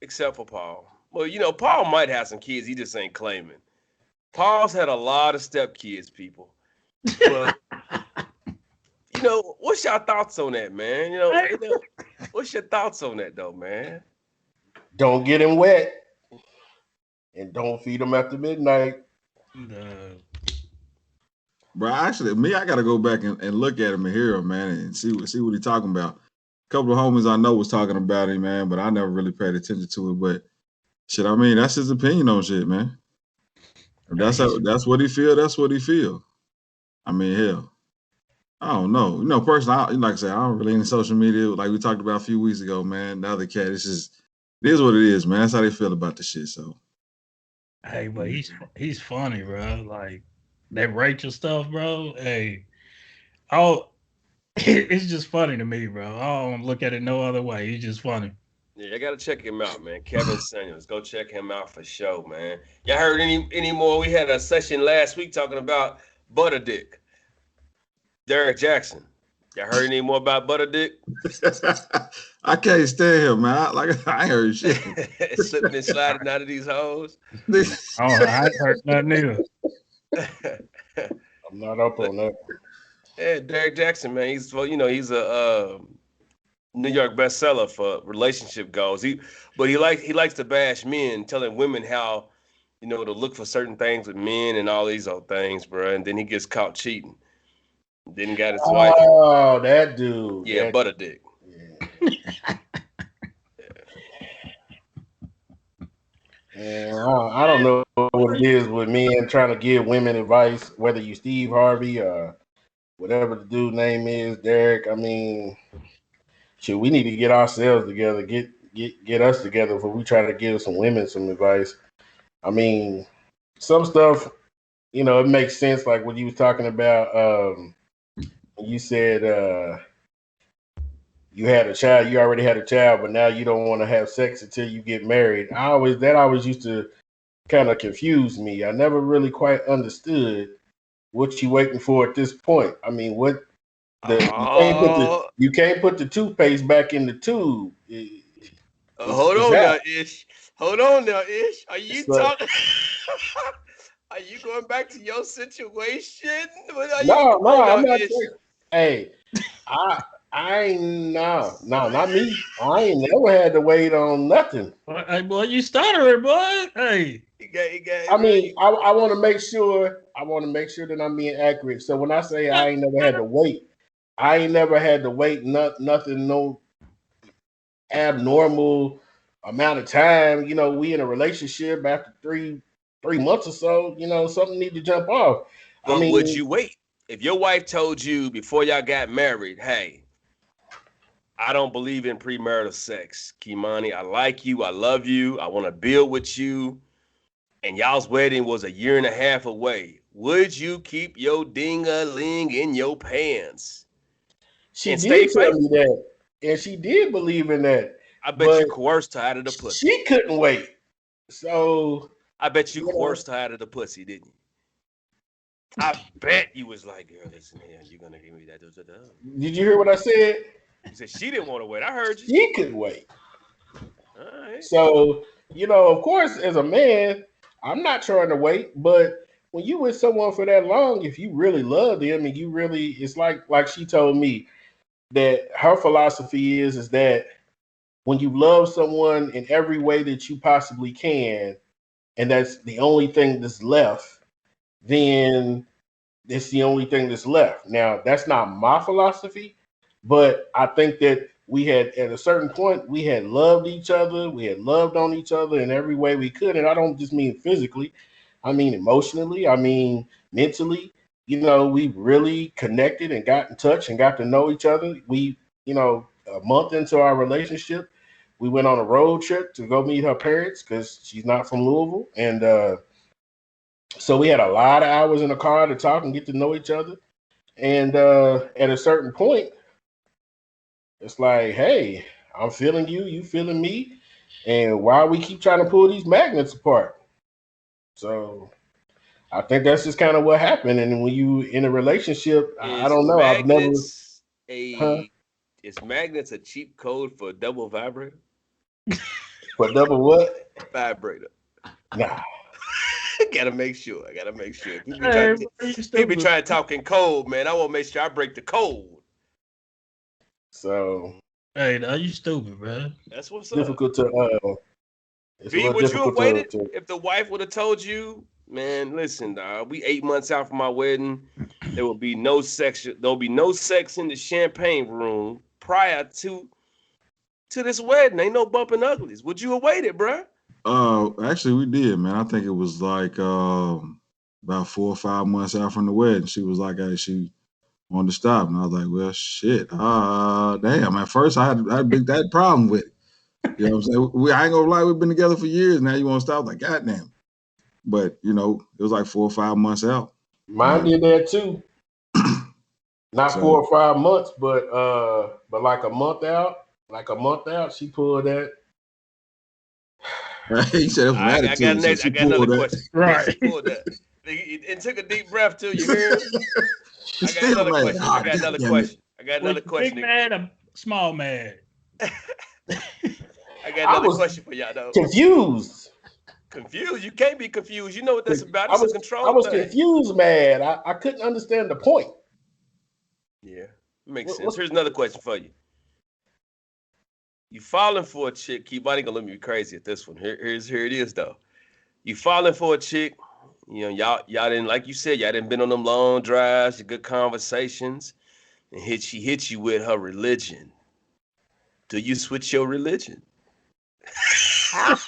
except for Paul. Well, Paul might have some kids. He just ain't claiming. Paul's had a lot of stepkids, people. But, what's your thoughts on that, man? What's your thoughts on that, though, man? Don't get him wet. and don't feed them after midnight. Bro, actually, I gotta go back and look at him and hear him, man, and see what he's talking about. A couple of homies I know was talking about him, man, but I never really paid attention to it. But shit, I mean, that's his opinion on shit, man. If that's what he feel. That's what he feel. I mean, hell, I don't know. You know, personally, like I said, I don't really into social media. Like we talked about a few weeks ago, man. The other cat, it is what it is, man. That's how they feel about the shit. So, hey, but he's funny, bro. Like that Rachel stuff, bro. Hey, it's just funny to me, bro. I don't look at it no other way. He's just funny. Yeah, I gotta check him out, man. Kevin Samuels, go check him out for sure, man. Y'all heard any more? We had a session last week talking about Butter Dick, Derek Jackson. Y'all heard any more about Butter Dick? I can't stand him, man. I heard shit. Slipping and sliding out of these hoes. I ain't heard nothing either. I'm not up on that. Yeah, Derek Jackson, man. He's a New York bestseller for relationship goals. He likes to bash men, telling women how, to look for certain things with men and all these old things, bro. And then he gets caught cheating. Then he got his wife. Oh, that dude. Yeah, Butter Dick. Yeah. And I don't know what it is with men trying to give women advice, whether you Steve Harvey or whatever the dude's name is, Derek. I mean, shit, we need to get ourselves together, get us together before we try to give some women some advice. I mean, some stuff, it makes sense. Like what you was talking about. You said you had a child, you already had a child, but now you don't want to have sex until you get married. That always used to kind of confuse me. I never really quite understood what you waiting for at this point. I mean, you can't put the toothpaste back in the tube. Hold on now, Ish. Are you talking? Are you going back to your situation? No, I'm not. Hey, not me. I ain't never had to wait on nothing. Hey, boy, you stuttering, boy. Hey. I mean, I want to make sure. I want to make sure that I'm being accurate. So when I say I ain't never had to wait, I ain't never had to wait. Nothing, no abnormal amount of time. We in a relationship after three months or so. Something need to jump off. But would you wait if your wife told you before y'all got married, hey, I don't believe in premarital sex, Kimani. I like you. I love you. I want to build with you. And y'all's wedding was a year and a half away. Would you keep your ding-a-ling in your pants? She did tell me that. And she did believe in that. I bet you coerced her out of the pussy. She couldn't wait. So I bet you coerced her out of the pussy, didn't you? I bet you was like, girl, listen here, you're gonna give me that. Did you hear what I said? You said she didn't want to wait. I heard you. She could wait. All right. So, of course, as a man, I'm not trying to wait, but when you with someone for that long, if you really love them and it's like she told me that her philosophy is that when you love someone in every way that you possibly can, and that's the only thing that's left, then it's the only thing that's left. Now, that's not my philosophy, but I think that we had, at a certain point, we had loved each other. We had loved on each other in every way we could. And I don't just mean physically. I mean emotionally. I mean mentally. We really connected and got in touch and got to know each other. We, a month into our relationship, we went on a road trip to go meet her parents because she's not from Louisville. And so we had a lot of hours in the car to talk and get to know each other. And at a certain point, it's like, hey, I'm feeling you, you feeling me, and why we keep trying to pull these magnets apart? So I think that's just kind of what happened. And when you in a relationship, I don't know. I've never. Is magnets a cheap code for double vibrator? For double what? Vibrator. Nah. Gotta make sure. People trying to talk in code, man. I want to make sure I break the code. So, hey, are you stupid, bro? That's what's difficult up. It's a B, little would you have difficult waited to if the wife would have told you, man, listen, we 8 months out from my wedding. There will be no sex. There'll be no sex in the champagne room prior to this wedding. Ain't no bumping uglies. Would you have waited, bruh? Actually, we did, man. I think it was like about 4 or 5 months out from the wedding. She was like, "Hey, she wanted to stop," and I was like, "Well, shit, damn." At first, I had a big that problem with it. You know what I'm saying? I ain't gonna lie, we've been together for years. Now you want to stop? Like, goddamn. But you know, it was like 4 or 5 months out. Mine did that too. Not So- 4 or 5 months, but like a month out. Like a month out, she pulled that. he said it was an I attitude. got, So next, she I got another pulled that. question. Right. She pulled that. And took a deep breath too. You hear? I got Still another mad. question. I got another question. I got another question. Big mad or small mad? I got another question for y'all though. Confused. Confused? You can't be confused. You know what that's about. I It's a was control thing. confused, mad. I couldn't understand the point. Yeah, makes sense. Here's another question for you. You falling for a chick. Kimani gonna look me crazy at this one. Here it is though. You falling for a chick. You know, y'all didn't, like you said, y'all didn't been on them long drives, good conversations, and she hit you with her religion. Do you switch your religion? I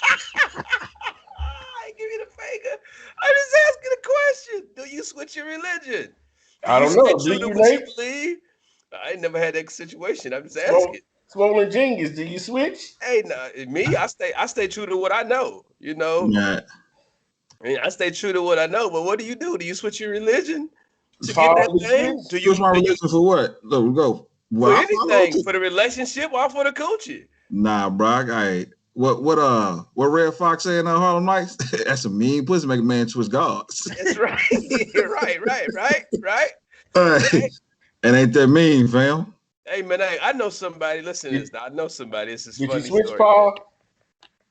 give you the finger. I'm just asking a question. Do you switch your religion? I don't know. Stay Do true to you, what you Nate? believe? I ain't never had that situation. I'm just asking. Swollen Jingles, do you switch? Hey, nah, me, I stay true to what I know. You know, Yeah. I mean, I stay true to what I know. But what do? Do you switch your religion to Paul, get that thing? switch? Do you? Switch my religion for what? Look, we go. Well, For I follow anything, too. for the relationship or for the coochie? Nah, bro. What Red Fox saying on Harlem Nights? That's a mean pussy make a man twist gods. That's right. right. Hey, and ain't that mean, fam? Hey man, I know somebody. Listen to this. I know somebody. This is Did funny you switch, story. Paul?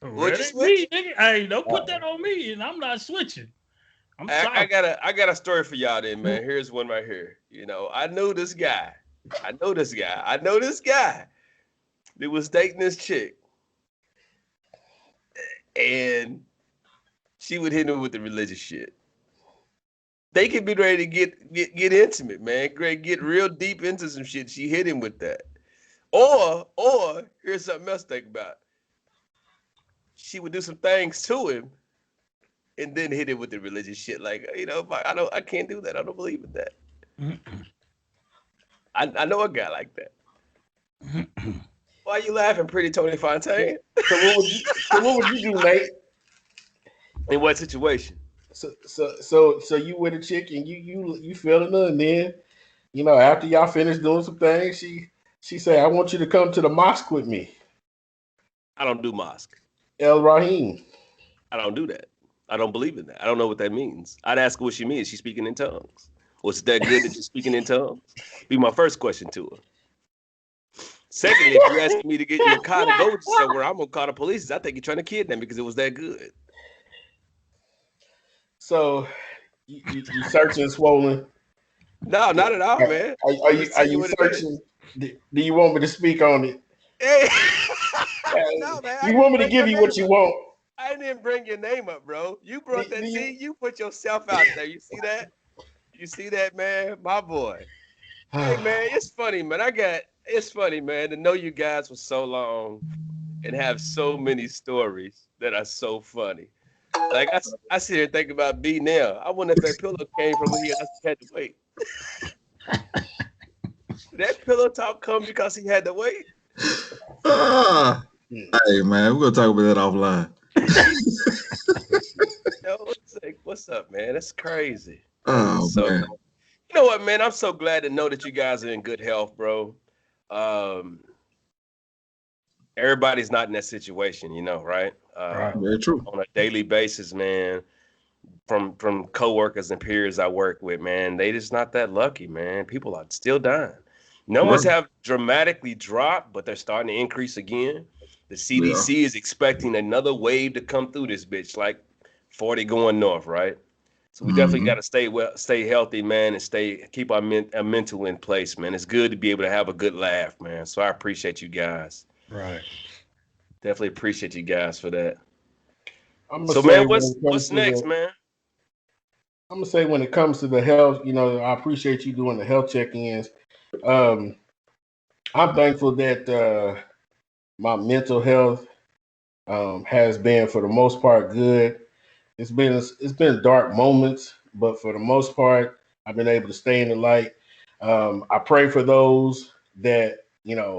Would you Ready? switch? Me, nigga. Hey, don't put that on me, and I'm not switching. I'm sorry. I got a story for y'all then, man. Here's one right here. You know, I know this guy. That was dating this chick. And she would hit him with the religious shit. They could be ready to get intimate, man. Great, get real deep into some shit. She hit him with that. Or here's something else to think about. She would do some things to him and then hit him with the religious shit. Like, you know, I can't do that. I don't believe in that. I know a guy like that. Why are you laughing, pretty Tony Fontaine? So what would you do, Nate? In what situation? So you with a chick and you feeling her, and then after y'all finish doing some things, she say, "I want you to come to the mosque with me." I don't do mosque. El Rahim. I don't do that. I don't believe in that. I don't know what that means. I'd ask her what she means. She's speaking in tongues. Was that good that you're speaking in tongues? Be my first question to her. Secondly, if you're asking me to get in your car to go with you somewhere, I'm gonna call the police. I think you're trying to kidnap me because it was that good. So you searching Swollen? No, not at all, man. Are you searching? Do you want me to speak on it? Hey. No, man. You want me to give you what you want? I didn't bring your name up, bro. You brought that. See, you put yourself out there. You see that? You see that, man? My boy. Hey, man, it's funny, man. It's funny, man, to know you guys for so long and have so many stories that are so funny. Like, I sit here and think about B now. I wonder if that pillow came from when he had to wait. Did that pillow talk come because he had to wait? Hey, man, we're going to talk about that offline. Yo, it's like, what's up, man? That's crazy. Oh, man. You know what, man? I'm so glad to know that you guys are in good health, bro. Everybody's not in that situation, you know, right? Very true. On a daily basis, man, from coworkers and peers I work with, man, they just not that lucky, man. People are still dying. Numbers have dramatically dropped, but they're starting to increase again. The CDC is expecting another wave to come through this bitch, like 40 going north, right? So we definitely got to stay healthy, man, and keep our mental in place, man. It's good to be able to have a good laugh, man. So I appreciate you guys. Right. Definitely appreciate you guys for that. I'm gonna So say man, when it comes what's to next, the man? I'm gonna say when it comes to the health, I appreciate you doing the health check-ins. Um, I'm thankful that my mental health has been, for the most part, good. It's been dark moments, but for the most part, I've been able to stay in the light. I pray for those that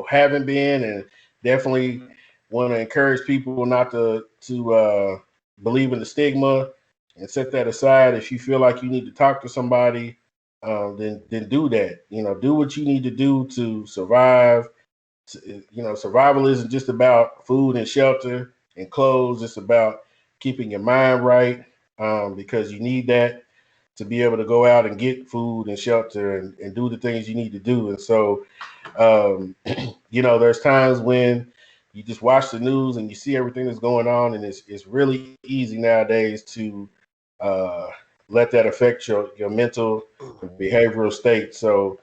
haven't been, and definitely want to encourage people not to believe in the stigma and set that aside. If you feel like you need to talk to somebody, then do that. Do what you need to do to survive. Survival isn't just about food and shelter and clothes. It's about keeping your mind right, because you need that to be able to go out and get food and shelter and do the things you need to do. And so, there's times when you just watch the news and you see everything that's going on, and it's really easy nowadays to uh, let that affect your mental and behavioral state. So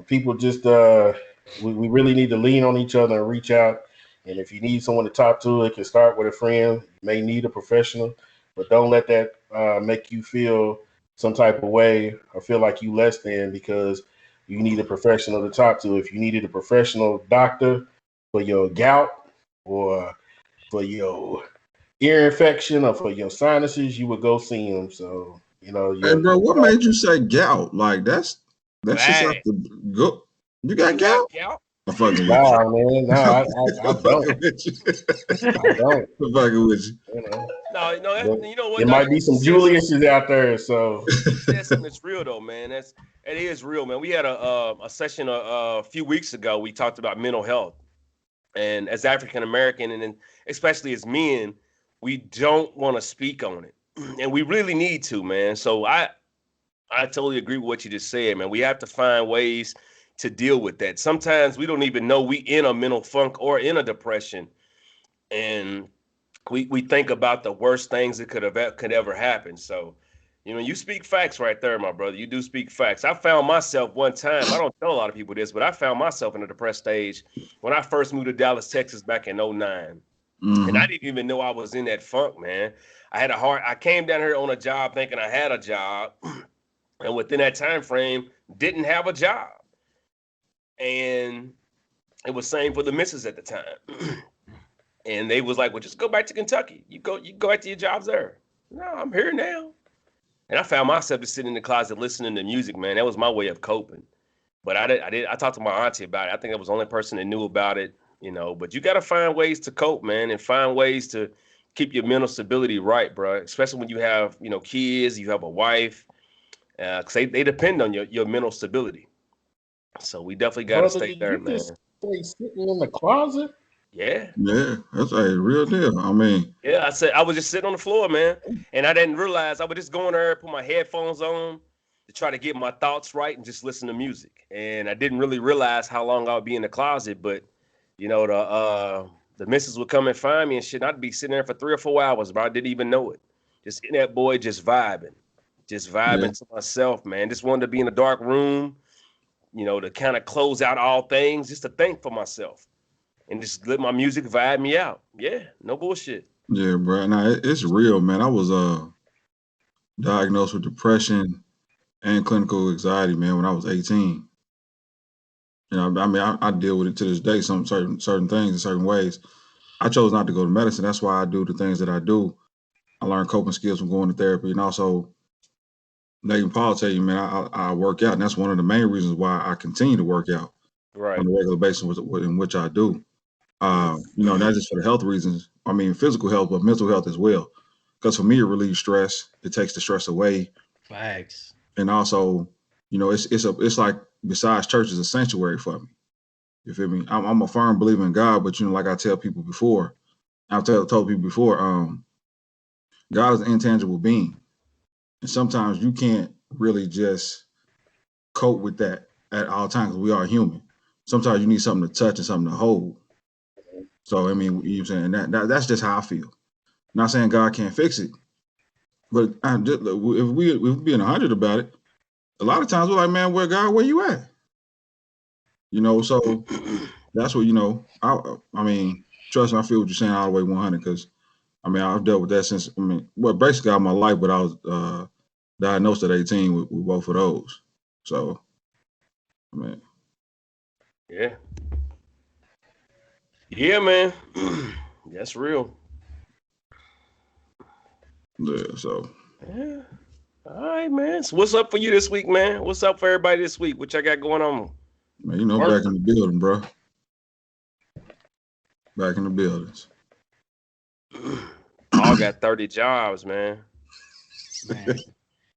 people just we really need to lean on each other and reach out. And if you need someone to talk to, it can start with a friend. You may need a professional, but don't let that make you feel some type of way or feel like you less than because you need a professional to talk to. If you needed a professional doctor for your gout or for your ear infection or for your sinuses, you would go see him. So Hey, your bro, what made you say gout? Like that's just Hey, like the go. You got you have gout? gout? I'm fucking with you. Nah, man, no, I I'm don't. fucking with you. I don't. I'm fucking with you. You know, No, no, but you know what, there Doc? might be You some said something. Julius's out there. So You said something that's real though, man. It is real, man. We had a session a few weeks ago. We talked about mental health, and as African American, and then especially as men, we don't want to speak on it, and we really need to, man. So I totally agree with what you just said, man. We have to find ways to deal with that. Sometimes we don't even know we in a mental funk or in a depression, and we think about the worst things that could ever happen. So, you speak facts right there, my brother. You do speak facts. I found myself one time. I don't tell a lot of people this, but I found myself in a depressed stage when I first moved to Dallas, Texas, back in '09, and I Mm-hmm. didn't even know I was in that funk, man. I came down here on a job thinking I had a job, and within that time frame, didn't have a job, and it was same for the missus at the time. And they was like, "Well, just go back to Kentucky. You go back to your jobs there." No, I'm here now. And I found myself just sitting in the closet listening to music, man. That was my way of coping. But I talked to my auntie about it. I think I was the only person that knew about it. But you got to find ways to cope, man, and find ways to keep your mental stability right, bro. Especially when you have, kids, you have a wife, because they depend on your mental stability. So we definitely got to brother, stay did there, you just man. say sitting in the closet? Yeah. Yeah, that's a real deal. I mean, Yeah, I said I was just sitting on the floor, man, and I didn't realize I would just go in there, put my headphones on to try to get my thoughts right and just listen to music. And I didn't really realize how long I would be in the closet, but the missus would come and find me and shit. And I'd be sitting there for 3 or 4 hours, but I didn't even know it. Just in that boy, just yeah, vibing to myself, man. Just wanted to be in a dark room, to kind of close out all things, just to think for myself and just let my music vibe me out. Yeah, no bullshit. yeah, bro. Now it's real, man. I was diagnosed with depression and clinical anxiety, man, when I was 18. I mean, I deal with it to this day. Some certain things in certain ways. I chose not to go to medicine. That's why I do the things that I do. I learned coping skills from going to therapy, and also Nate and Paul tell you, man, I work out, and that's one of the main reasons why I continue to work out on Right. a regular basis in which I do. Not just for the health reasons. I mean, physical health, but mental health as well. Because for me, it relieves stress. It takes the stress away, Facts. and also, it's like besides church is a sanctuary for me. You feel me? I'm a firm believer in God, but like I tell people before, told people before, God is an intangible being, and sometimes you can't really just cope with that at all times because we are human. Sometimes you need something to touch and something to hold. So I mean, you know what I'm saying that's just how I feel. Not saying God can't fix it, but if we being 100 about it, a lot of times we're like, man, where you at? So that's what I mean. Trust me, I feel what you're saying all the way 100 because I mean, I've dealt with that since, basically all my life, but I was diagnosed at 18 with both of those. So, I mean. Yeah. Yeah, man. That's real. Yeah, so. Yeah. All right, man. So what's up for you this week, man? What's up for everybody this week? What y'all got going on? Man, you know, back in the building, bro. Back in the buildings. All got 30 jobs, man.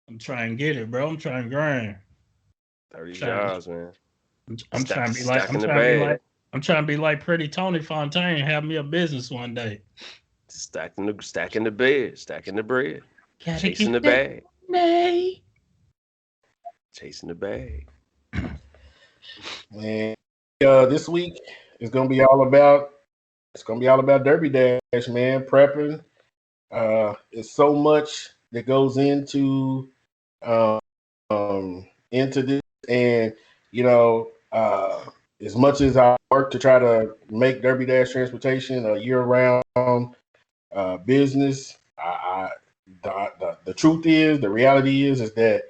I'm trying to get it, bro. I'm trying to grind. 30 jobs, man. I'm trying to be like I'm trying to be like Pretty Tony Fontaine, have me a business one day. Stacking the bed, stacking the bread, chasing the bag. Chasing the bag. Man, this week is gonna be all about Derby Dash, man. Prepping. It's so much that goes into this, and as much as I work to try to make Derby Dash Transportation a year-round business, the truth is, the reality is that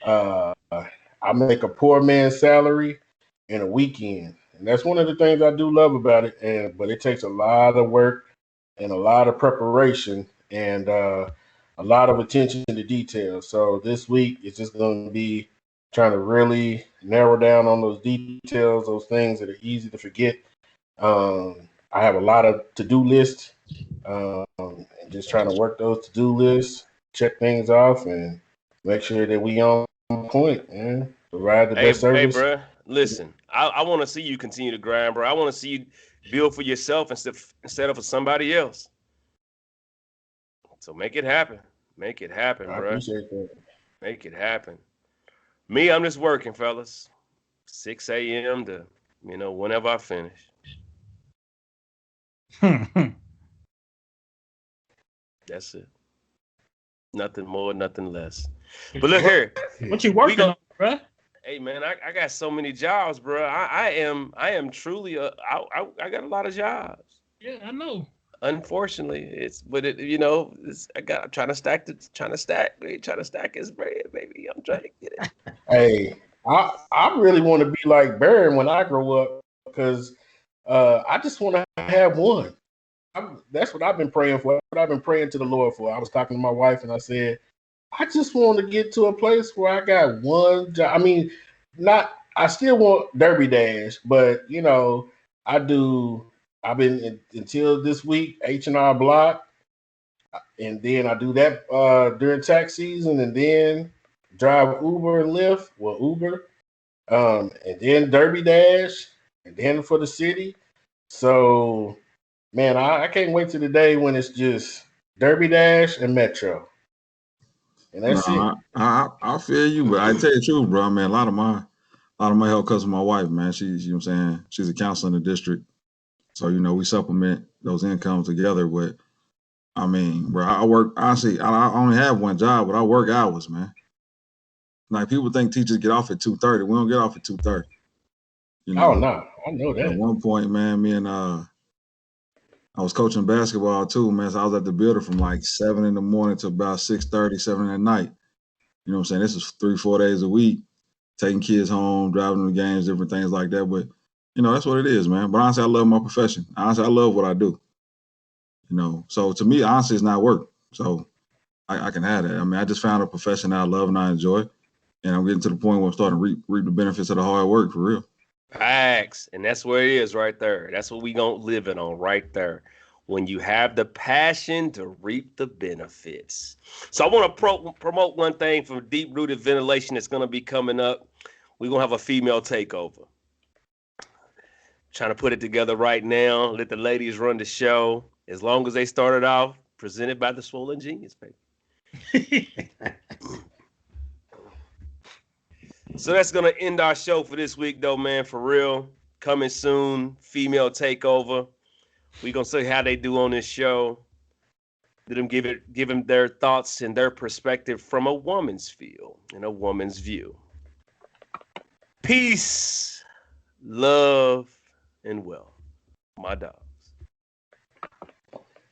I make a poor man's salary in a weekend, and that's one of the things I do love about it. But it takes a lot of work and a lot of preparation and a lot of attention to detail. So this week it's just going to be trying to really narrow down on those details, those things that are easy to forget. I have a lot of to-do lists, and just trying to work those to-do lists, check things off, and make sure that we on point, man. Provide the best service. Hey, bro, listen, I want to see you continue to grind, bro. I want to see you build for yourself instead of for somebody else. So make it happen. Make it happen, bro. I appreciate that. Make it happen. Me, I'm just working, fellas. 6 a.m. to, whenever I finish. That's it. Nothing more, nothing less. But look here. What you working on, bro? Hey, man, I got so many jobs, bro. I am truly I got a lot of jobs. Yeah, I know. Unfortunately, I'm trying to stack his bread, baby. I'm trying to get it. Hey, I really want to be like Barry when I grow up, because I just want to have one. That's what I've been praying for. What I've been praying to the Lord for. I was talking to my wife and I said, I just want to get to a place where I got one job. I mean, I still want Derby Dash, but I've been until this week, H&R Block, and then I do that during tax season, and then drive Uber and Lyft, Uber, and then Derby Dash, and then for the city. So, man, I can't wait to the day when it's just Derby Dash and Metro. And that's it. I feel you, but I tell you the truth, bro. Man, a lot of my help comes from my wife, man. She's, you know what I'm saying, she's a counselor in the district. So, we supplement those incomes together. But I mean, bro, I work, honestly, I only have one job, but I work hours, man. Like, people think teachers get off at 2:30. We don't get off at 2:30. Oh no, I know that. At one point, man, me and I was coaching basketball too, man. So I was at the building from like 7 in the morning to about 6:30, 7 at night. You know what I'm saying? This is 3-4 days a week, taking kids home, driving them to games, different things like that. But, that's what it is, man. But honestly, I love my profession. Honestly, I love what I do. So to me, honestly, it's not work. So I can have that. I mean, I just found a profession that I love and I enjoy. And I'm getting to the point where I'm starting to reap the benefits of the hard work, for real. Facts. And that's where it is right there. That's what we gonna live it on right there. When you have the passion to reap the benefits. So I want to promote one thing from Deep Rooted Ventilation that's going to be coming up. We're going to have a female takeover. Trying to put it together right now. Let the ladies run the show. As long as they started off, presented by the Swollen Genius, baby. So that's going to end our show for this week, though, man, for real. Coming soon, female takeover. We're going to see how they do on this show. Let them give them their thoughts and their perspective from a woman's feel and a woman's view. Peace, love, and wealth. My dog.